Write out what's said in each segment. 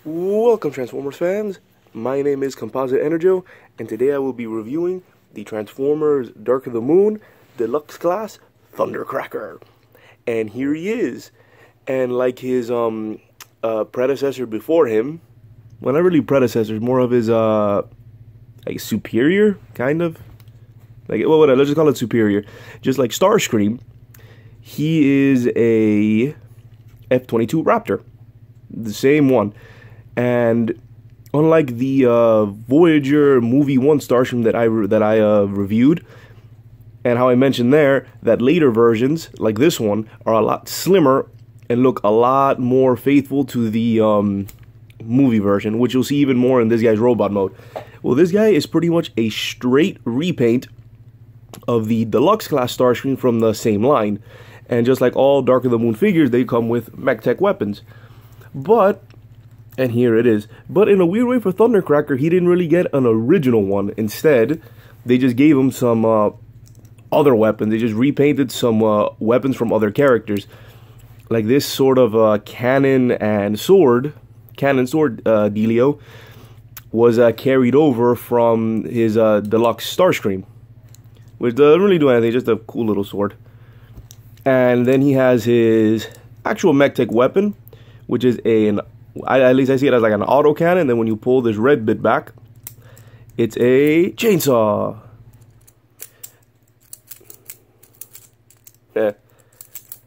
Welcome, Transformers fans. My name is Composite EnerJoe, and today I will be reviewing the Transformers Dark of the Moon Deluxe class Thundercracker. And here he is. And like his predecessor before him, well, not really predecessor, more of his like superior, kind of. Like, well, whatever, let's just call it superior. Just like Starscream, he is a F-22 Raptor, the same one. And unlike the Voyager Movie 1 Starscream that I reviewed, and how I mentioned there that later versions, like this one, are a lot slimmer and look a lot more faithful to the movie version, which you'll see even more in this guy's robot mode. Well, this guy is pretty much a straight repaint of the Deluxe class Starscream from the same line. And just like all Dark of the Moon figures, they come with mech tech weapons. But, and here it is, but in a weird way for Thundercracker, he didn't really get an original one. Instead, they just gave him some other weapons. They just repainted some weapons from other characters. Like this sort of cannon sword dealio was carried over from his Deluxe Starscream, which doesn't really do anything, just a cool little sword. And then he has his actual mech tech weapon, which is at least I see it as like an auto cannon. Then when you pull this red bit back, it's a chainsaw. Yeah,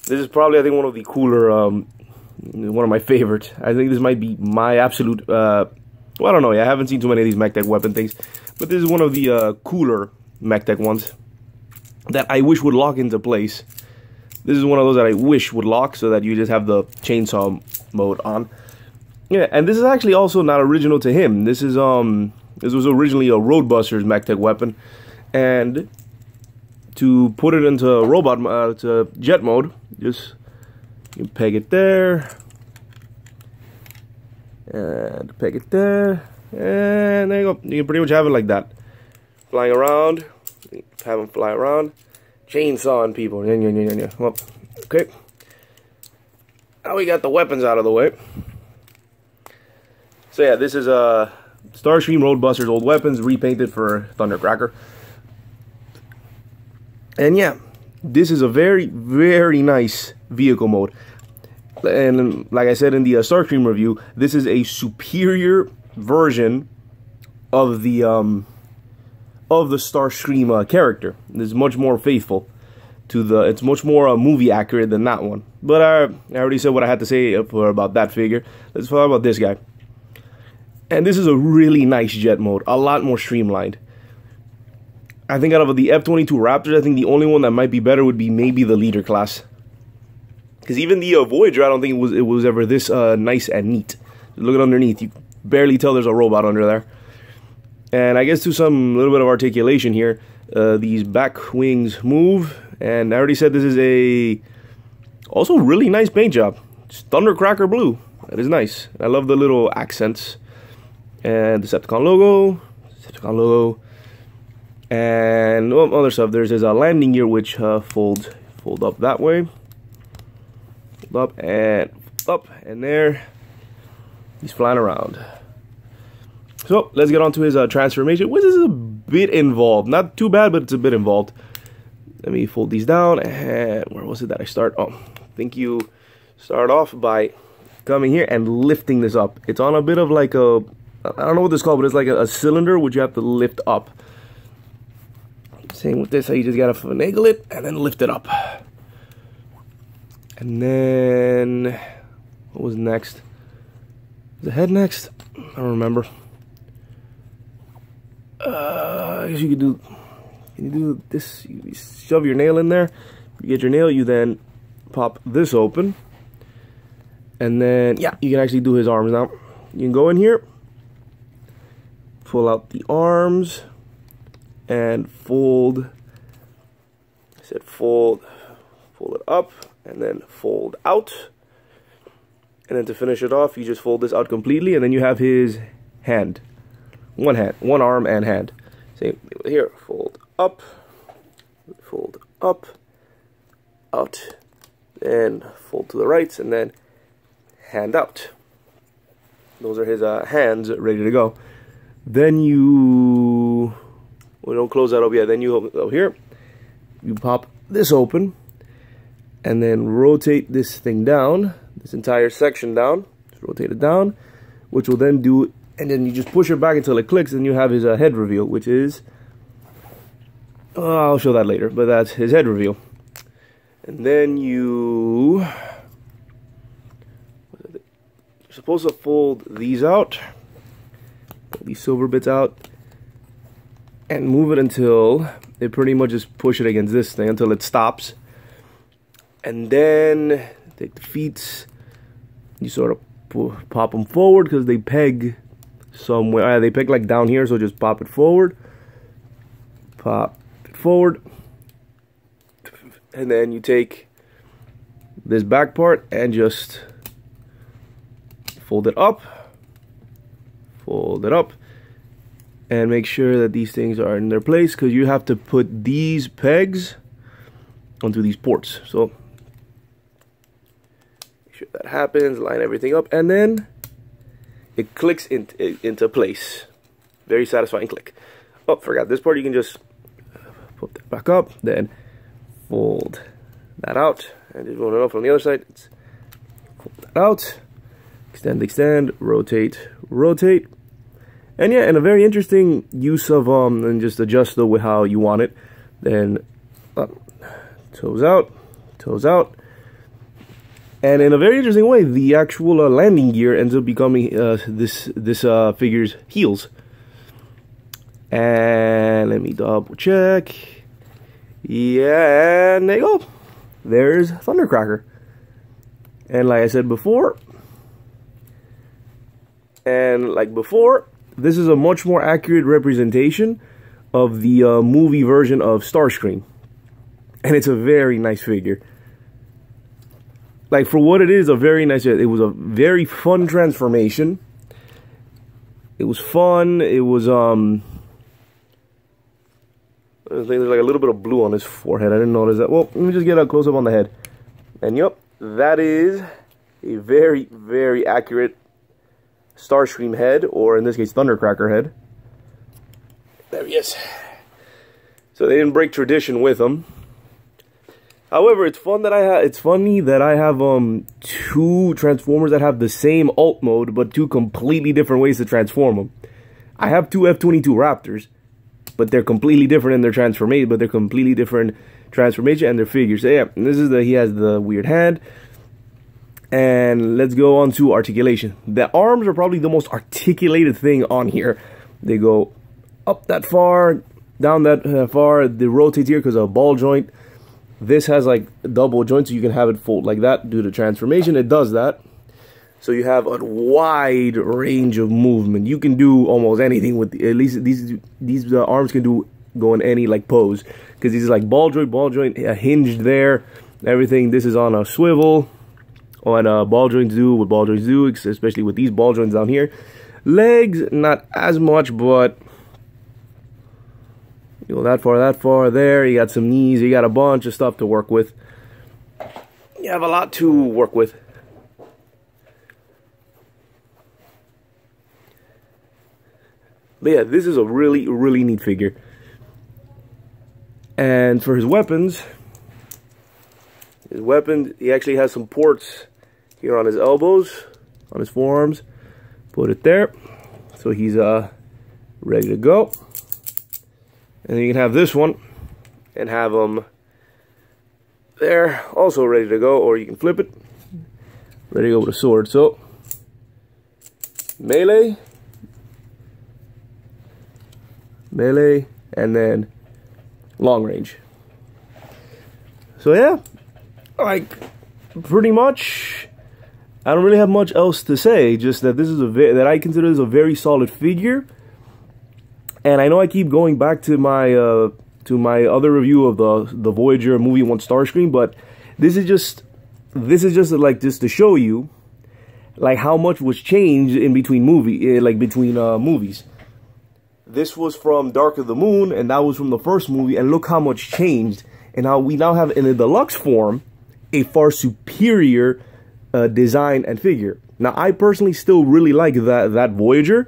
this is probably, I think, one of the cooler, one of my favorites. I think this might be my absolute, well, I don't know, I haven't seen too many of these mech tech weapon things, but this is one of the cooler mech tech ones that I wish would lock into place. This is one of those that I wish would lock so that you just have the chainsaw mode on. Yeah, and this is actually also not original to him. This is this was originally a Roadbuster's mech tech weapon, and to put it into robot to jet mode, just you peg it there, and peg it there, and there you go. You can pretty much have it like that, flying around. Have him fly around, chainsawing people. Well, okay. Now we got the weapons out of the way. So yeah, this is Starscream Roadbuster's old weapons repainted for Thundercracker. And yeah, this is a very, very nice vehicle mode. And like I said in the Starscream review, this is a superior version of the Starscream character. This is much more faithful to the. It's much more movie accurate than that one. But I already said what I had to say about that figure. Let's talk about this guy. And this is a really nice jet mode, a lot more streamlined. I think out of the F-22 Raptors, I think the only one that might be better would be maybe the leader class. Because even the Voyager, I don't think it was ever this nice and neat. Look at underneath, you barely tell there's a robot under there. And I guess to some little bit of articulation here, these back wings move. And I already said this is a also really nice paint job. It's Thundercracker blue. That is nice. I love the little accents. And Decepticon logo. And other stuff. There's his landing gear, which fold up that way. Fold up, and there. He's flying around. So let's get on to his transformation, which is a bit involved. Not too bad, but it's a bit involved. Let me fold these down. And where was it that I start? Oh, I think you start off by coming here and lifting this up. It's on a bit of like a, I don't know what this is called, but it's like a cylinder which you have to lift up. Same with this, you just gotta finagle it and then lift it up. And then, what was next? Was the head next? I don't remember. I guess you do this, you shove your nail in there, you get your nail, you then pop this open, and then, yeah, you can actually do his arms now. You can go in here, pull out the arms, and fold. I said fold it up, and then fold out. And then to finish it off, you just fold this out completely, and then you have his hand. One hand, one arm and hand. Same here, fold up, out, and fold to the right, and then hand out. Those are his hands ready to go. Then you, well, don't close that up yet. Then you go here. You pop this open, and then rotate this thing down, this entire section down. Just rotate it down, which will then do, and then you just push it back until it clicks, and you have his head reveal, which is, I'll show that later, but that's his head reveal. And then you're supposed to fold these out, pull these silver bits out, and move it until they pretty much just push it against this thing until it stops. And then take the feet, you sort of pop them forward because they peg somewhere. They peg like down here, so just pop it forward. Pop it forward. And then you take this back part and just fold it up. Fold it up. And make sure that these things are in their place, because you have to put these pegs onto these ports. So make sure that happens, line everything up, and then it clicks into place. Very satisfying click. Oh, forgot this part. You can just put that back up, then fold that out, and just roll it up on the other side. Fold that out, extend, extend, rotate, rotate. And yeah, and a very interesting use of and just adjust though with how you want it. Then toes out, and in a very interesting way, the actual landing gear ends up becoming this figure's heels. And let me double check. Yeah, and there you go. There's Thundercracker. And like I said before, this is a much more accurate representation of the movie version of Starscream. And it's a very nice figure. Like, for what it is, a very nice, it was a very fun transformation. It was fun. It was, I think there's like a little bit of blue on his forehead. I didn't notice that. Well, let me just get a close-up on the head. And yep, that is a very, very accurate Starscream head, or in this case, Thundercracker head. There he is. So they didn't break tradition with him. However, it's funny that I have two Transformers that have the same alt mode, but two completely different ways to transform them. I have two F-22 Raptors, but they're completely different in their transformation. But they're completely different transformation and their figures. So yeah, and this is he has the weird hand. And let's go on to articulation. The arms are probably the most articulated thing on here. They go up that far, down that far. They rotate here because of a ball joint. This has like a double joint, so you can have it fold like that due to transformation. It does that. So you have a wide range of movement. You can do almost anything with at least these arms can go in any like pose, because these is like ball joint, hinged there, everything. This is on a swivel. On ball joints do what ball joints do, especially with these ball joints down here. Legs, not as much, but you go that far there. You got some knees, you got a bunch of stuff to work with. You have a lot to work with. But yeah, this is a really, really neat figure. And for his weapons, he actually has some ports here on his elbows, on his forearms. Put it there, so he's ready to go. And then you can have this one and have him there, also ready to go, or you can flip it, ready to go with a sword. So melee, and then long range. So yeah, like pretty much, I don't really have much else to say. Just that this is that I consider this a very solid figure. And I know I keep going back to my other review of the Voyager movie 1 Starscream, but this is just like just to show you like how much was changed in between movies. This was from Dark of the Moon, and that was from the first movie, and look how much changed, and how we now have in the deluxe form a far superior design and figure. Now, I personally still really like that Voyager,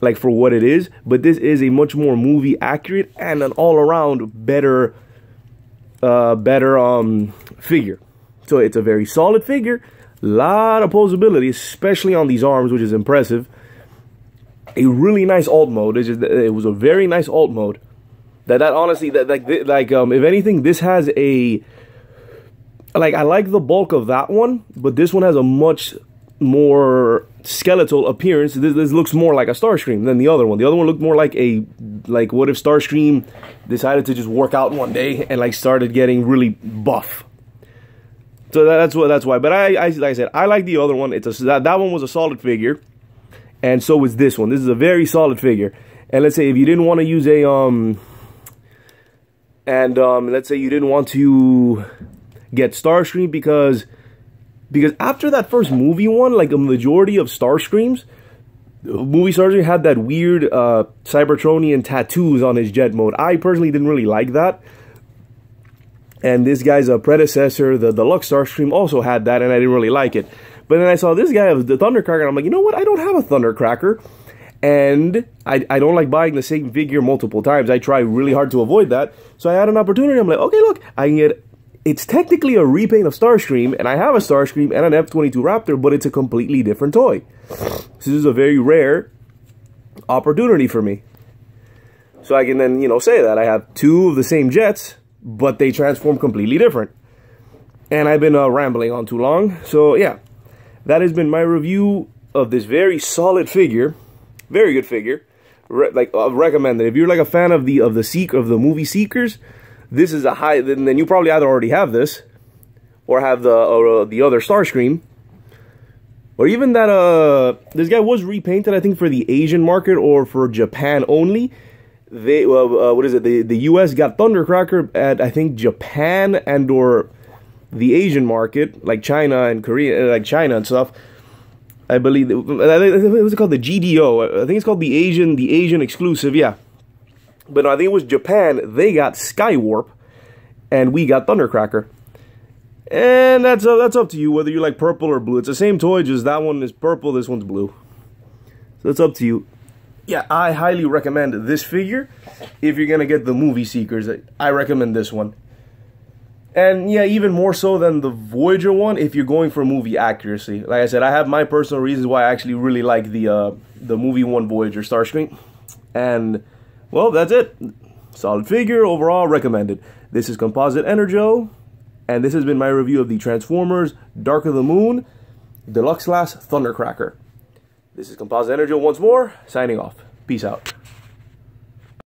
like for what it is, but this is a much more movie accurate and an all-around better figure. So it's a very solid figure, lot of posability, especially on these arms, which is impressive. A really nice alt mode. It was a very nice alt mode. That honestly, if anything, this has a, like, I like the bulk of that one, but this one has a much more skeletal appearance. This looks more like a Starscream than the other one. The other one looked more like what if Starscream decided to just work out one day and like started getting really buff. So that's why. But like I said, I like the other one. That one was a solid figure, and so is this one. This is a very solid figure. And let's say if you didn't want to use a let's say you didn't want to get Starscream because after that first movie one, like a majority of Starscreams, movie Starscream had that weird Cybertronian tattoos on his jet mode. I personally didn't really like that. And this guy's predecessor, the Deluxe Starscream, also had that, and I didn't really like it. But then I saw this guy of the Thundercracker, and I'm like, you know what? I don't have a Thundercracker. And I don't like buying the same figure multiple times. I try really hard to avoid that. So I had an opportunity. I'm like, okay, look, I can get... It's technically a repaint of Starscream, and I have a Starscream and an F-22 Raptor, but it's a completely different toy. This is a very rare opportunity for me. So I can then, say that I have two of the same jets, but they transform completely different. And I've been rambling on too long. So yeah, that has been my review of this very solid figure. Very good figure. Recommend it. If you're like a fan of the movie Seekers, this is a high. Then you probably either already have this, or have the other Starscream, or even that this guy was repainted, I think, for the Asian market or for Japan only. They what is it? The U.S. got Thundercracker at, I think, Japan and or the Asian market, like China and Korea, like China and stuff. I believe what's it called? The GDO. I think it's called the Asian exclusive. Yeah. But no, I think it was Japan. They got Skywarp, and we got Thundercracker. And that's up to you, whether you like purple or blue. It's the same toy, just that one is purple, this one's blue. So it's up to you. Yeah, I highly recommend this figure. If you're going to get the movie Seekers, I recommend this one. And yeah, even more so than the Voyager one, if you're going for movie accuracy. Like I said, I have my personal reasons why I actually really like the movie one Voyager Starscream. And... well, that's it. Solid figure, overall recommended. This is Composite EnerJoe, and this has been my review of the Transformers Dark of the Moon Deluxe Class Thundercracker. This is Composite EnerJoe once more, signing off. Peace out.